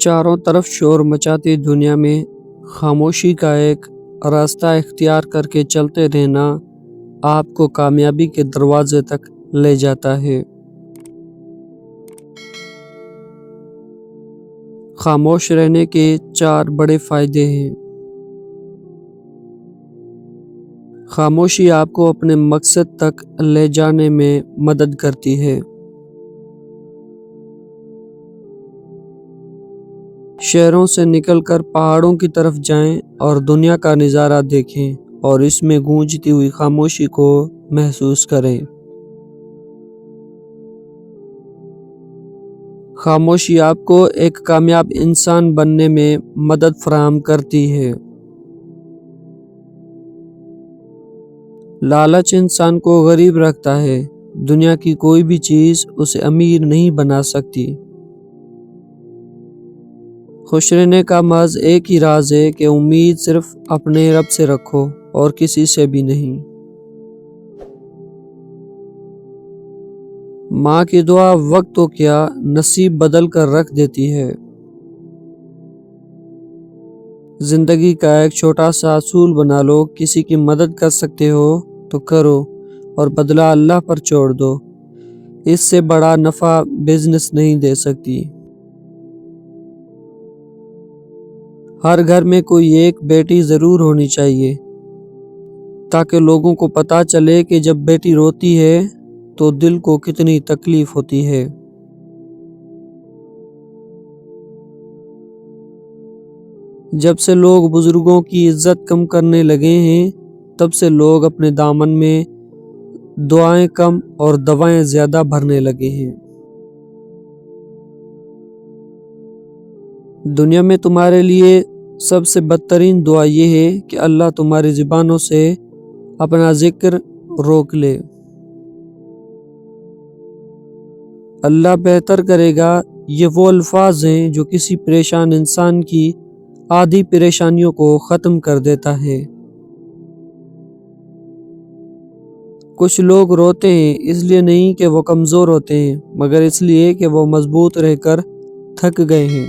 چاروں طرف شور مچاتی دنیا میں خاموشی کا ایک راستہ اختیار کر کے چلتے رہنا آپ کو کامیابی کے دروازے تک لے جاتا ہے۔ خاموش رہنے کے 4 بڑے فائدے ہیں۔ خاموشی آپ کو اپنے مقصد تک لے جانے میں مدد کرتی ہے۔ شہروں سے نکل کر پہاڑوں کی طرف جائیں اور دنیا کا نظارہ دیکھیں اور اس میں گونجتی ہوئی خاموشی کو محسوس کریں۔ خاموشی آپ کو ایک کامیاب انسان بننے میں مدد فراہم کرتی ہے۔ لالچ انسان کو غریب رکھتا ہے۔ دنیا کی کوئی بھی چیز اسے امیر نہیں بنا سکتی۔ خوش رہنے کا محض ایک ہی راز ہے کہ امید صرف اپنے رب سے رکھو اور کسی سے بھی نہیں۔ ماں کی دعا وقت تو کیا نصیب بدل کر رکھ دیتی ہے۔ زندگی کا ایک چھوٹا سا اصول بنا لو، کسی کی مدد کر سکتے ہو تو کرو اور بدلہ اللہ پر چھوڑ دو۔ اس سے بڑا نفع بزنس نہیں دے سکتی۔ ہر گھر میں کوئی ایک بیٹی ضرور ہونی چاہیے تاکہ لوگوں کو پتہ چلے کہ جب بیٹی روتی ہے تو دل کو کتنی تکلیف ہوتی ہے۔ جب سے لوگ بزرگوں کی عزت کم کرنے لگے ہیں تب سے لوگ اپنے دامن میں دعائیں کم اور دوائیں زیادہ بھرنے لگے ہیں۔ دنیا میں تمہارے لیے سب سے بدترین دعا یہ ہے کہ اللہ تمہاری زبانوں سے اپنا ذکر روک لے۔ اللہ بہتر کرے گا، یہ وہ الفاظ ہیں جو کسی پریشان انسان کی آدھی پریشانیوں کو ختم کر دیتا ہے۔ کچھ لوگ روتے ہیں اس لیے نہیں کہ وہ کمزور ہوتے ہیں، مگر اس لیے کہ وہ مضبوط رہ کر تھک گئے ہیں۔